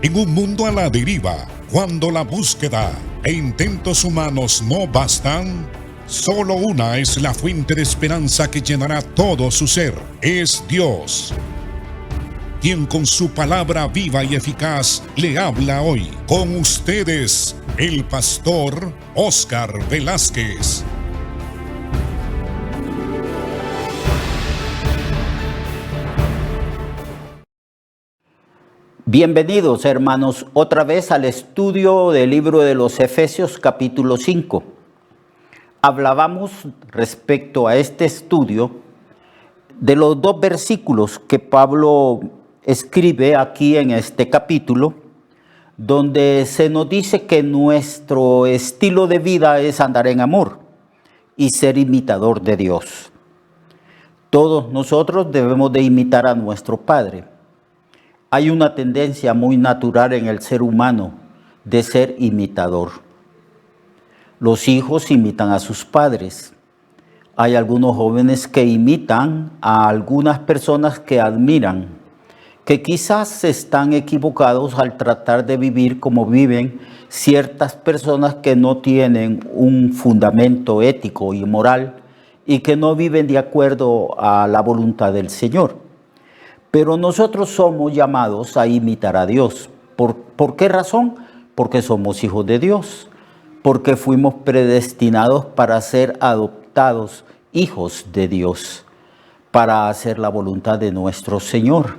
En un mundo a la deriva, cuando la búsqueda e intentos humanos no bastan, solo una es la fuente de esperanza que llenará todo su ser. Es Dios, quien con su palabra viva y eficaz le habla hoy. Con ustedes, el pastor Óscar Velázquez. Bienvenidos, hermanos, otra vez al estudio del libro de los Efesios capítulo 5. Hablábamos respecto a este estudio de los dos versículos que Pablo escribe aquí en este capítulo, donde se nos dice que nuestro estilo de vida es andar en amor y ser imitador de Dios. Todos nosotros debemos de imitar a nuestro Padre. Hay una tendencia muy natural en el ser humano de ser imitador. Los hijos imitan a sus padres. Hay algunos jóvenes que imitan a algunas personas que admiran, que quizás están equivocados al tratar de vivir como viven ciertas personas que no tienen un fundamento ético y moral y que no viven de acuerdo a la voluntad del Señor. Pero nosotros somos llamados a imitar a Dios. ¿Por qué razón? Porque somos hijos de Dios, porque fuimos predestinados para ser adoptados hijos de Dios, para hacer la voluntad de nuestro Señor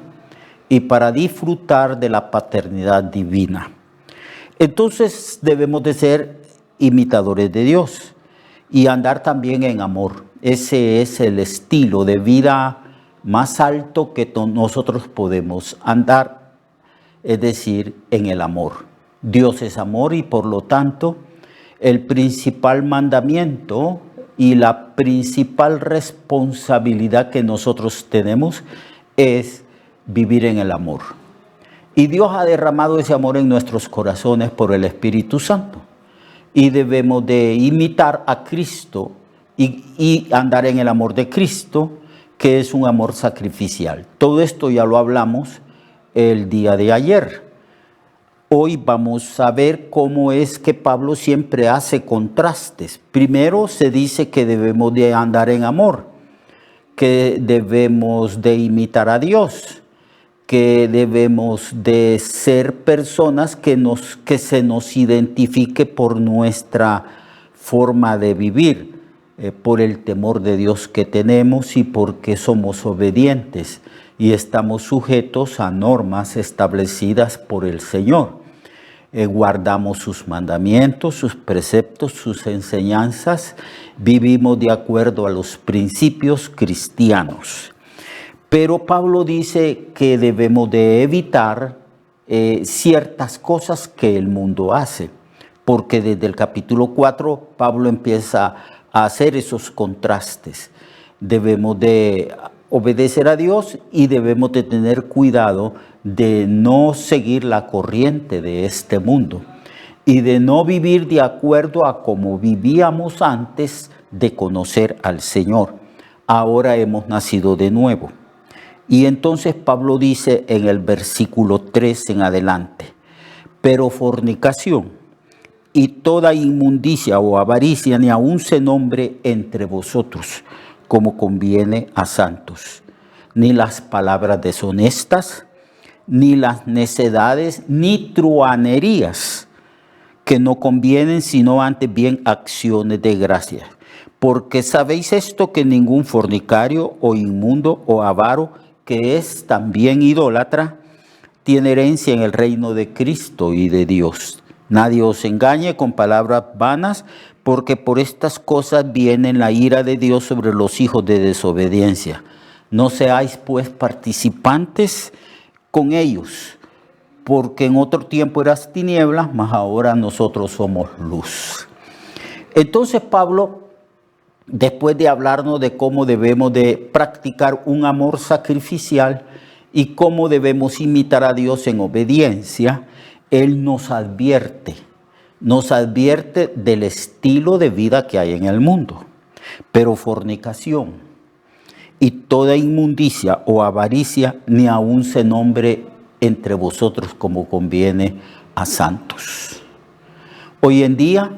y para disfrutar de la paternidad divina. Entonces debemos de ser imitadores de Dios y andar también en amor. Ese es el estilo de vida más alto que nosotros podemos andar, es decir, en el amor. Dios es amor y por lo tanto el principal mandamiento y la principal responsabilidad que nosotros tenemos es vivir en el amor. Y Dios ha derramado ese amor en nuestros corazones por el Espíritu Santo. Y debemos de imitar a Cristo y andar en el amor de Cristo, que es un amor sacrificial. Todo esto ya lo hablamos el día de ayer. Hoy vamos a ver cómo es que Pablo siempre hace contrastes. Primero se dice que debemos de andar en amor, que debemos de imitar a Dios, que debemos de ser personas que se nos identifique por nuestra forma de vivir, por el temor de Dios que tenemos y porque somos obedientes y estamos sujetos a normas establecidas por el Señor. Guardamos sus mandamientos, sus preceptos, sus enseñanzas, vivimos de acuerdo a los principios cristianos. Pero Pablo dice que debemos de evitar ciertas cosas que el mundo hace, porque desde el capítulo 4 Pablo empieza a hacer esos contrastes. Debemos de obedecer a Dios y debemos de tener cuidado de no seguir la corriente de este mundo y de no vivir de acuerdo a como vivíamos antes de conocer al Señor. Ahora hemos nacido de nuevo. Y entonces Pablo dice en el versículo 3 en adelante: pero fornicación y toda inmundicia o avaricia ni aun se nombre entre vosotros, como conviene a santos. Ni las palabras deshonestas, ni las necedades, ni truhanerías, que no convienen, sino antes bien acciones de gracia. Porque sabéis esto, que ningún fornicario o inmundo o avaro, que es también idólatra, tiene herencia en el reino de Cristo y de Dios. Nadie os engañe con palabras vanas, porque por estas cosas viene la ira de Dios sobre los hijos de desobediencia. No seáis pues participantes con ellos, porque en otro tiempo eras tinieblas, mas ahora nosotros somos luz. Entonces Pablo, después de hablarnos de cómo debemos de practicar un amor sacrificial y cómo debemos imitar a Dios en obediencia, Él nos advierte del estilo de vida que hay en el mundo. Pero fornicación y toda inmundicia o avaricia ni aun se nombre entre vosotros como conviene a santos. Hoy en día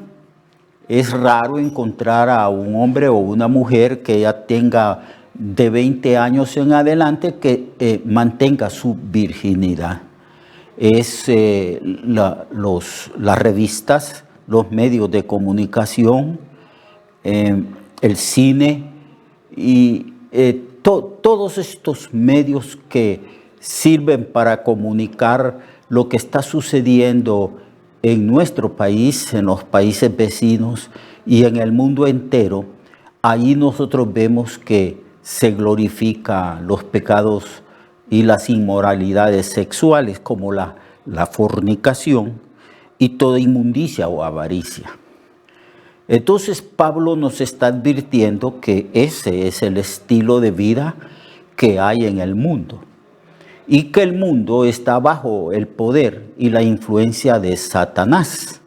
es raro encontrar a un hombre o una mujer que ya tenga de 20 años en adelante que mantenga su virginidad. Es las revistas, los medios de comunicación, el cine y todos estos medios que sirven para comunicar lo que está sucediendo en nuestro país, en los países vecinos y en el mundo entero. Ahí nosotros vemos que se glorifica los pecados y las inmoralidades sexuales como la fornicación y toda inmundicia o avaricia. Entonces Pablo nos está advirtiendo que ese es el estilo de vida que hay en el mundo y que el mundo está bajo el poder y la influencia de Satanás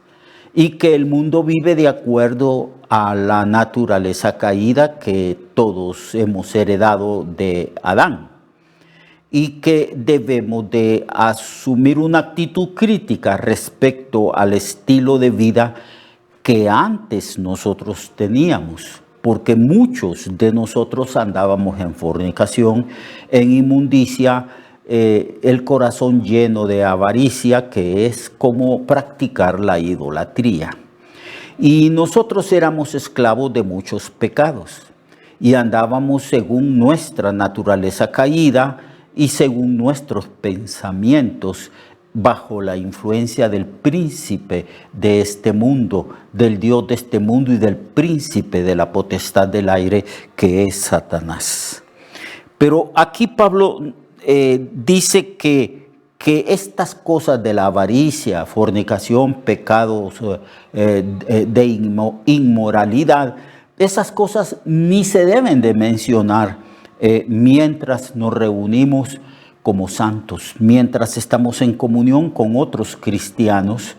y que el mundo vive de acuerdo a la naturaleza caída que todos hemos heredado de Adán y que debemos de asumir una actitud crítica respecto al estilo de vida que antes nosotros teníamos, porque muchos de nosotros andábamos en fornicación, en inmundicia, el corazón lleno de avaricia, que es como practicar la idolatría. Y nosotros éramos esclavos de muchos pecados y andábamos según nuestra naturaleza caída y según nuestros pensamientos, bajo la influencia del príncipe de este mundo, del Dios de este mundo y del príncipe de la potestad del aire, que es Satanás. Pero aquí Pablo dice que estas cosas de la avaricia, fornicación, pecados de inmoralidad, esas cosas ni se deben de mencionar mientras nos reunimos como santos, mientras estamos en comunión con otros cristianos.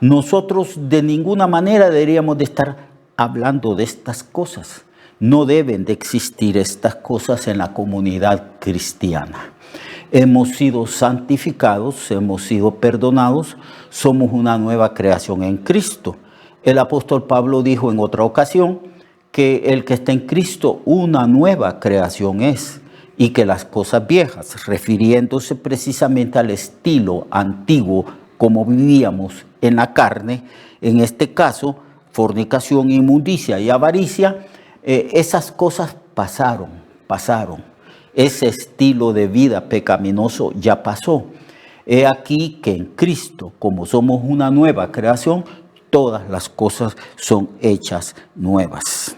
Nosotros de ninguna manera deberíamos de estar hablando de estas cosas. No deben de existir estas cosas en la comunidad cristiana. Hemos sido santificados, hemos sido perdonados, somos una nueva creación en Cristo. El apóstol Pablo dijo en otra ocasión que el que está en Cristo, una nueva creación es, y que las cosas viejas, refiriéndose precisamente al estilo antiguo como vivíamos en la carne, en este caso, fornicación, inmundicia y avaricia, esas cosas pasaron. Ese estilo de vida pecaminoso ya pasó. He aquí que en Cristo, como somos una nueva creación, todas las cosas son hechas nuevas.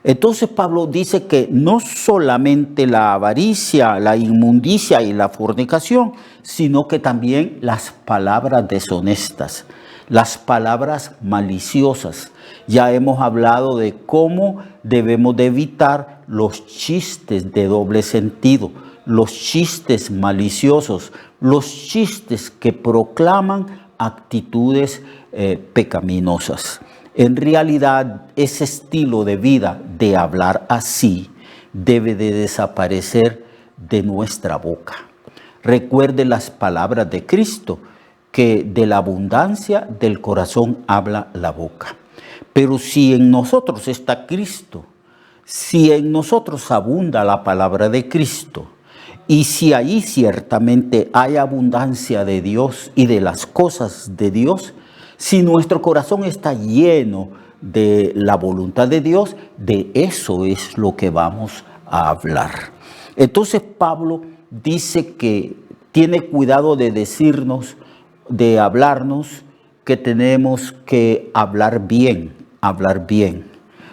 Entonces Pablo dice que no solamente la avaricia, la inmundicia y la fornicación, sino que también las palabras deshonestas, las palabras maliciosas. Ya hemos hablado de cómo debemos de evitar los chistes de doble sentido, los chistes maliciosos, los chistes que proclaman actitudes pecaminosas. En realidad, ese estilo de vida de hablar así debe de desaparecer de nuestra boca. Recuerde las palabras de Cristo, que de la abundancia del corazón habla la boca. Pero si en nosotros está Cristo, si en nosotros abunda la palabra de Cristo, y si ahí ciertamente hay abundancia de Dios y de las cosas de Dios, si nuestro corazón está lleno de la voluntad de Dios, de eso es lo que vamos a hablar. Entonces Pablo dice que tiene cuidado de decirnos, de hablarnos, que tenemos que hablar bien,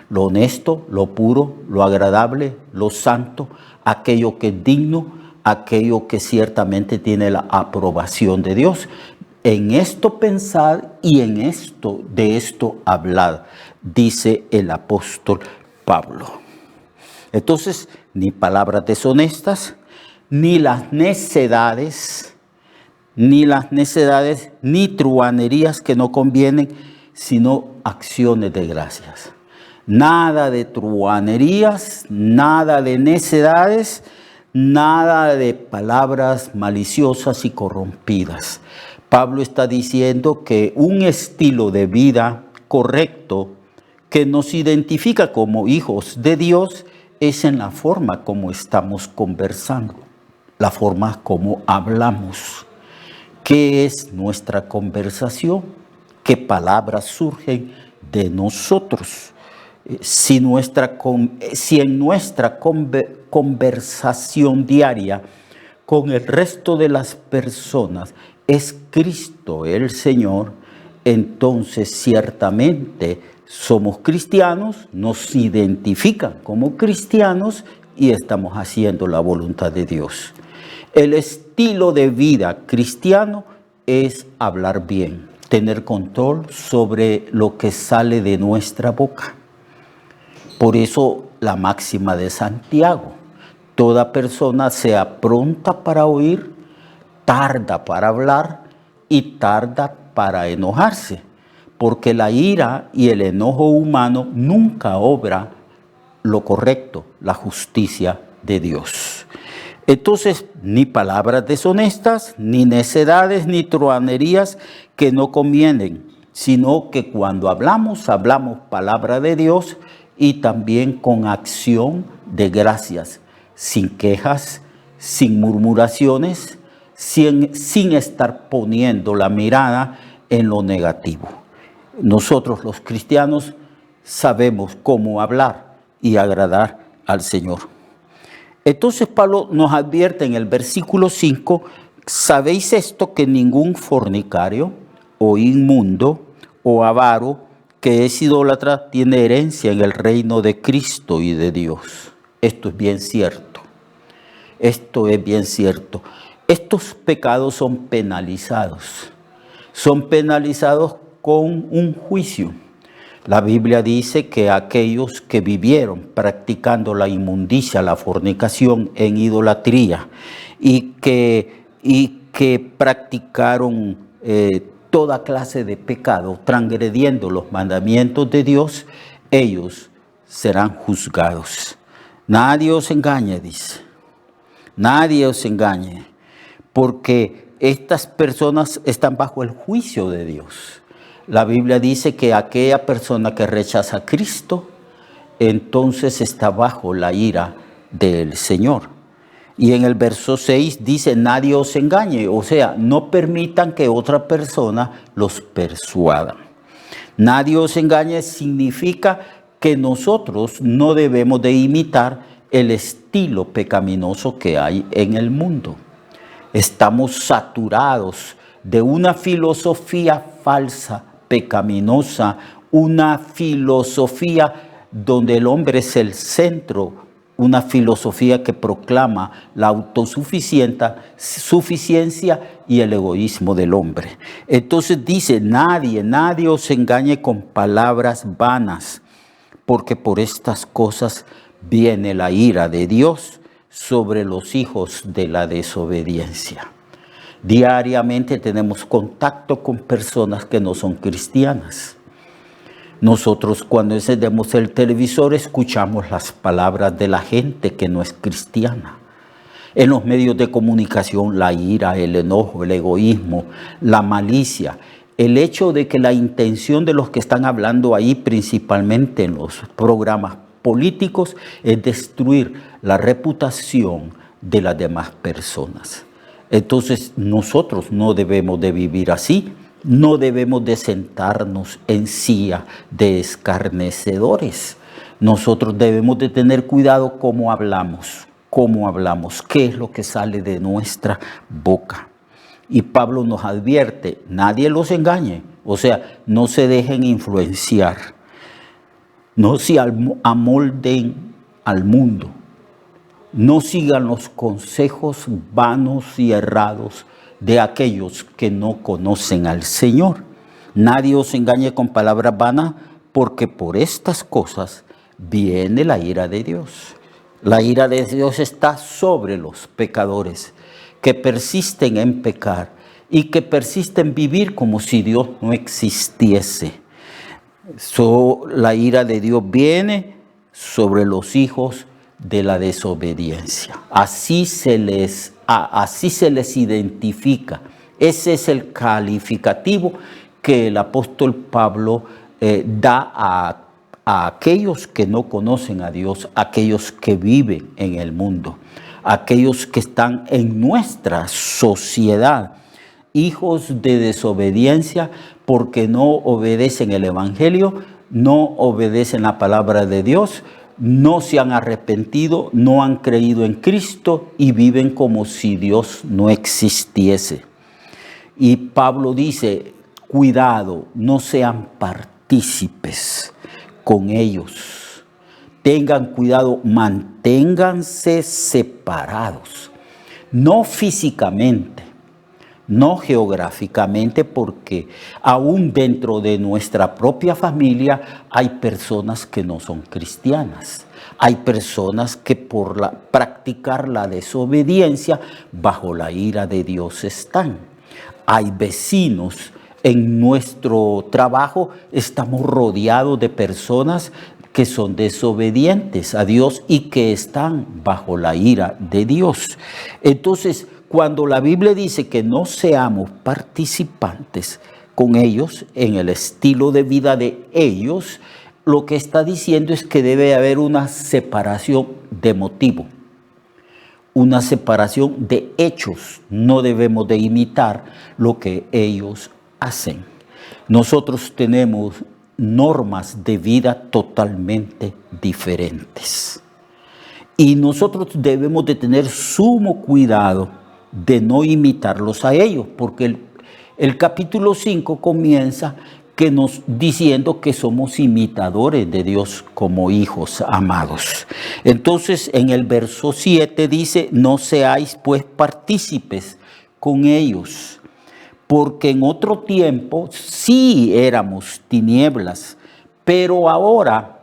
lo honesto, lo puro, lo agradable, lo santo, aquello que es digno, aquello que ciertamente tiene la aprobación de Dios. En esto pensad y de esto hablad, dice el apóstol Pablo. Entonces, ni palabras deshonestas, ni las necedades, ni truhanerías que no convienen, sino acciones de gracias. Nada de truhanerías, nada de necedades, nada de palabras maliciosas y corrompidas. Pablo está diciendo que un estilo de vida correcto que nos identifica como hijos de Dios es en la forma como estamos conversando, la forma como hablamos. ¿Qué es nuestra conversación? ¿Qué palabras surgen de nosotros? Si en nuestra conversación diaria con el resto de las personas es Cristo el Señor, entonces ciertamente somos cristianos, nos identifican como cristianos y estamos haciendo la voluntad de Dios. El estilo de vida cristiano es hablar bien, tener control sobre lo que sale de nuestra boca. Por eso la máxima de Santiago: toda persona sea pronta para oír, tarda para hablar y tarda para enojarse, porque la ira y el enojo humano nunca obra lo correcto, la justicia de Dios. Entonces, ni palabras deshonestas, ni necedades, ni truhanerías que no convienen, sino que cuando hablamos palabra de Dios y también con acción de gracias, sin quejas, sin murmuraciones, sin estar poniendo la mirada en lo negativo. Nosotros los cristianos sabemos cómo hablar y agradar al Señor. Entonces Pablo nos advierte en el versículo 5, ¿sabéis esto, que ningún fornicario o inmundo o avaro que es idólatra tiene herencia en el reino de Cristo y de Dios? Esto es bien cierto. Esto es bien cierto. Estos pecados son penalizados. Son penalizados con un juicio. La Biblia dice que aquellos que vivieron practicando la inmundicia, la fornicación en idolatría y que practicaron toda clase de pecado, transgrediendo los mandamientos de Dios, ellos serán juzgados. Nadie os engañe, dice. Nadie os engañe, porque estas personas están bajo el juicio de Dios. La Biblia dice que aquella persona que rechaza a Cristo, entonces está bajo la ira del Señor. Y en el verso 6 dice, nadie os engañe, o sea, no permitan que otra persona los persuada. Nadie os engañe significa que nosotros no debemos de imitar el estilo pecaminoso que hay en el mundo. Estamos saturados de una filosofía falsa, pecaminosa, una filosofía donde el hombre es el centro, una filosofía que proclama la autosuficiencia y el egoísmo del hombre. Entonces dice, nadie os engañe con palabras vanas, porque por estas cosas viene la ira de Dios sobre los hijos de la desobediencia. Diariamente tenemos contacto con personas que no son cristianas. Nosotros cuando encendemos el televisor escuchamos las palabras de la gente que no es cristiana. En los medios de comunicación, la ira, el enojo, el egoísmo, la malicia. El hecho de que la intención de los que están hablando ahí, principalmente en los programas políticos, es destruir la reputación de las demás personas. Entonces nosotros no debemos de vivir así, no debemos de sentarnos en silla de escarnecedores. Nosotros debemos de tener cuidado cómo hablamos, qué es lo que sale de nuestra boca. Y Pablo nos advierte, nadie los engañe, o sea, no se dejen influenciar, no se amolden al mundo. No sigan los consejos vanos y errados de aquellos que no conocen al Señor. Nadie os engañe con palabras vanas, porque por estas cosas viene la ira de Dios. La ira de Dios está sobre los pecadores que persisten en pecar y que persisten en vivir como si Dios no existiese. La ira de Dios viene sobre los hijos de la desobediencia. Así se les identifica. Ese es el calificativo que el apóstol Pablo da a aquellos que no conocen a Dios, aquellos que viven en el mundo, aquellos que están en nuestra sociedad, hijos de desobediencia porque no obedecen el evangelio, no obedecen la palabra de Dios, no se han arrepentido, no han creído en Cristo y viven como si Dios no existiese. Y Pablo dice, cuidado, no sean partícipes con ellos. Tengan cuidado, manténganse separados. No físicamente, no geográficamente, porque aún dentro de nuestra propia familia hay personas que no son cristianas. Hay personas que por practicar la desobediencia bajo la ira de Dios están. Hay vecinos. En nuestro trabajo estamos rodeados de personas que son desobedientes a Dios y que están bajo la ira de Dios. Entonces, cuando la Biblia dice que no seamos participantes con ellos en el estilo de vida de ellos, lo que está diciendo es que debe haber una separación de motivo, una separación de hechos. No debemos de imitar lo que ellos hacen. Nosotros tenemos normas de vida totalmente diferentes. Y nosotros debemos de tener sumo cuidado de no imitarlos a ellos, porque el capítulo 5 comienza diciendo que somos imitadores de Dios como hijos amados. Entonces en el verso 7 dice, no seáis pues partícipes con ellos, porque en otro tiempo sí éramos tinieblas, pero ahora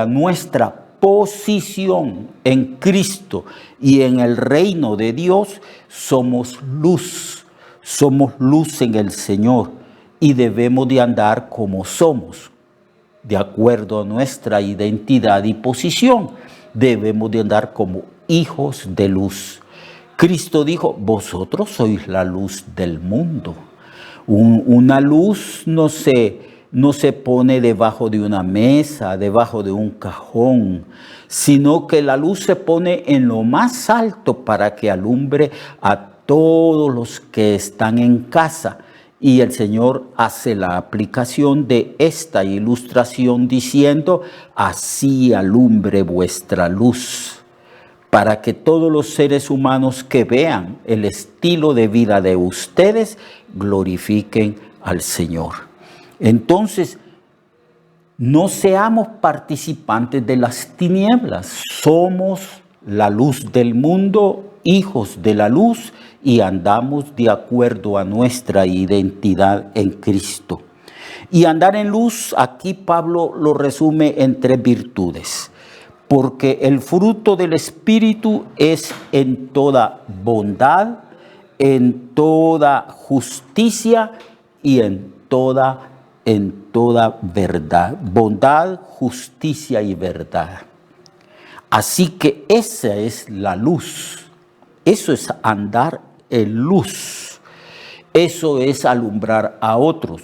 nuestra posición en Cristo y en el reino de Dios, somos luz en el Señor y debemos de andar como somos, de acuerdo a nuestra identidad y posición. Debemos de andar como hijos de luz. Cristo dijo, vosotros sois la luz del mundo. Una luz no se pone debajo de una mesa, debajo de un cajón, sino que la luz se pone en lo más alto para que alumbre a todos los que están en casa. Y el Señor hace la aplicación de esta ilustración diciendo, así alumbre vuestra luz, para que todos los seres humanos que vean el estilo de vida de ustedes glorifiquen al Señor. Entonces, no seamos participantes de las tinieblas. Somos la luz del mundo, hijos de la luz, y andamos de acuerdo a nuestra identidad en Cristo. Y andar en luz, aquí Pablo lo resume en 3 virtudes. Porque el fruto del Espíritu es en toda bondad, en toda justicia y en toda verdad. Bondad, justicia y verdad. Así que esa es la luz. Eso es andar en luz. Eso es alumbrar a otros.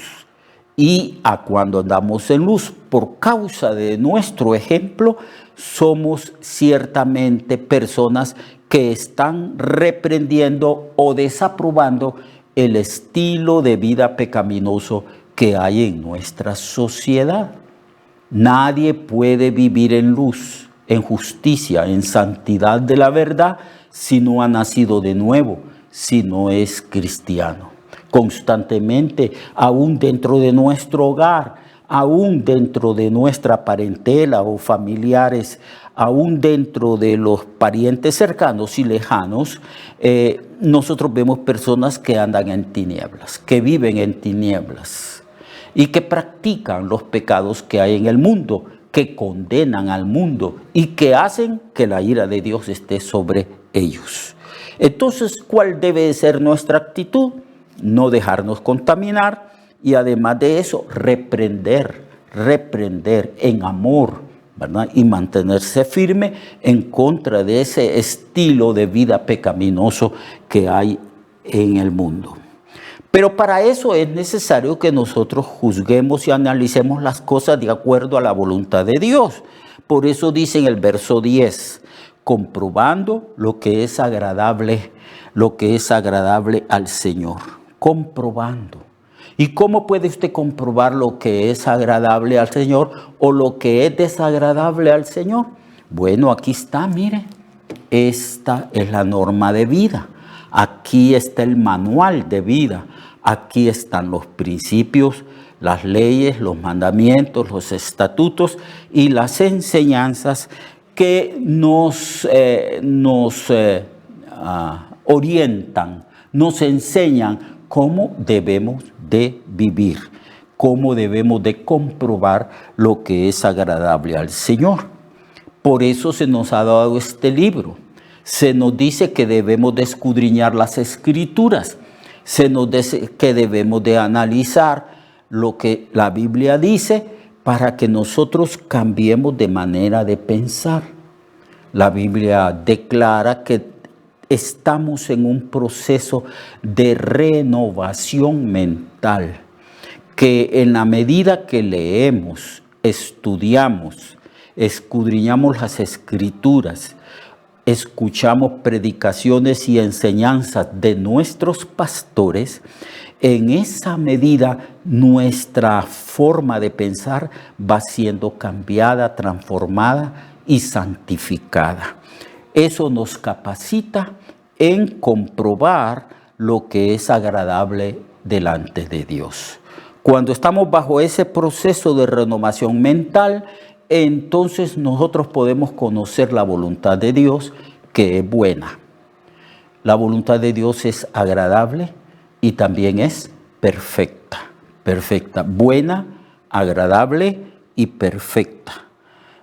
Y cuando andamos en luz, por causa de nuestro ejemplo, somos ciertamente personas que están reprendiendo o desaprobando el estilo de vida pecaminoso que hay en nuestra sociedad. Nadie puede vivir en luz, en justicia, en santidad de la verdad, si no ha nacido de nuevo, si no es cristiano. Constantemente, aún dentro de nuestro hogar, aún dentro de nuestra parentela o familiares, aún dentro de los parientes cercanos y lejanos, nosotros vemos personas que andan en tinieblas, que viven en tinieblas y que practican los pecados que hay en el mundo, que condenan al mundo y que hacen que la ira de Dios esté sobre ellos. Entonces, ¿cuál debe ser nuestra actitud? No dejarnos contaminar y además de eso, reprender en amor, ¿verdad? Y mantenerse firme en contra de ese estilo de vida pecaminoso que hay en el mundo. Pero para eso es necesario que nosotros juzguemos y analicemos las cosas de acuerdo a la voluntad de Dios. Por eso dice en el verso 10, comprobando lo que es agradable al Señor. Comprobando. ¿Y cómo puede usted comprobar lo que es agradable al Señor o lo que es desagradable al Señor? Bueno, aquí está, mire. Esta es la norma de vida. Aquí está el manual de vida. Aquí están los principios, las leyes, los mandamientos, los estatutos y las enseñanzas que nos orientan, nos enseñan cómo debemos de vivir, cómo debemos de comprobar lo que es agradable al Señor. Por eso se nos ha dado este libro. Se nos dice que debemos de escudriñar las Escrituras. Se nos dice que debemos de analizar lo que la Biblia dice para que nosotros cambiemos de manera de pensar. La Biblia declara que estamos en un proceso de renovación mental, que en la medida que leemos, estudiamos, escudriñamos las Escrituras, escuchamos predicaciones y enseñanzas de nuestros pastores, en esa medida nuestra forma de pensar va siendo cambiada, transformada y santificada. Eso nos capacita en comprobar lo que es agradable delante de Dios. Cuando estamos bajo ese proceso de renovación mental, entonces nosotros podemos conocer la voluntad de Dios, que es buena. La voluntad de Dios es agradable y también es perfecta. Perfecta, buena, agradable y perfecta.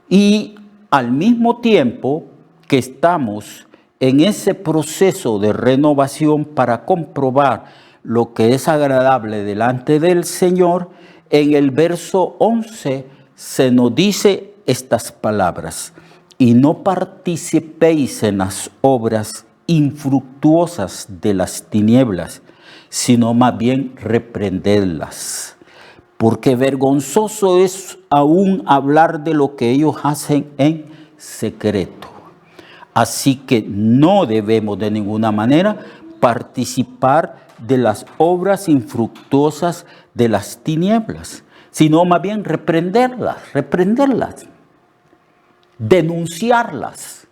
Y al mismo tiempo que estamos en ese proceso de renovación para comprobar lo que es agradable delante del Señor, en el verso 11 se nos dice estas palabras: y no participéis en las obras infructuosas de las tinieblas, sino más bien reprendedlas. Porque vergonzoso es aún hablar de lo que ellos hacen en secreto. Así que no debemos de ninguna manera participar de las obras infructuosas de las tinieblas, sino más bien reprenderlas, denunciarlas.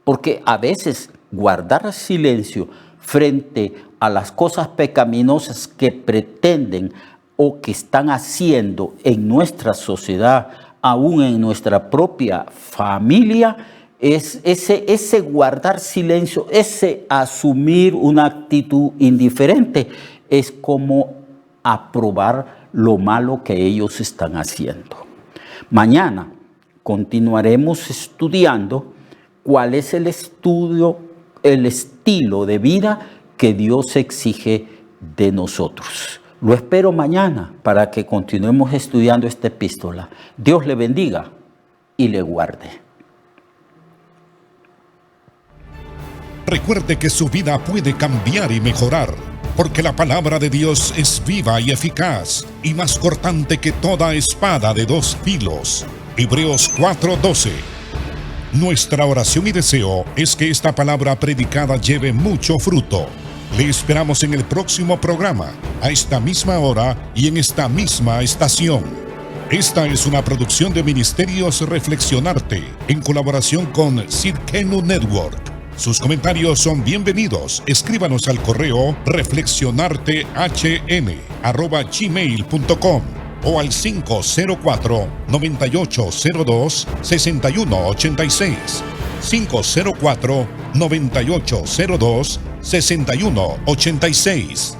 Porque a veces guardar silencio frente a las cosas pecaminosas que pretenden o que están haciendo en nuestra sociedad, aún en nuestra propia familia, es ese guardar silencio, ese asumir una actitud indiferente, es como aprobar lo malo que ellos están haciendo. Mañana continuaremos estudiando cuál es el estilo de vida que Dios exige de nosotros. Lo espero mañana para que continuemos estudiando esta epístola. Dios le bendiga y le guarde. Recuerde que su vida puede cambiar y mejorar, porque la palabra de Dios es viva y eficaz, y más cortante que toda espada de dos filos. Hebreos 4:12. Nuestra oración y deseo es que esta palabra predicada lleve mucho fruto. Le esperamos en el próximo programa, a esta misma hora y en esta misma estación. Esta es una producción de Ministerios Reflexionarte, en colaboración con Sidkenu Network. Sus comentarios son bienvenidos. Escríbanos al correo reflexionartehn@gmail.com o al 504-9802-6186. 504-9802-6186.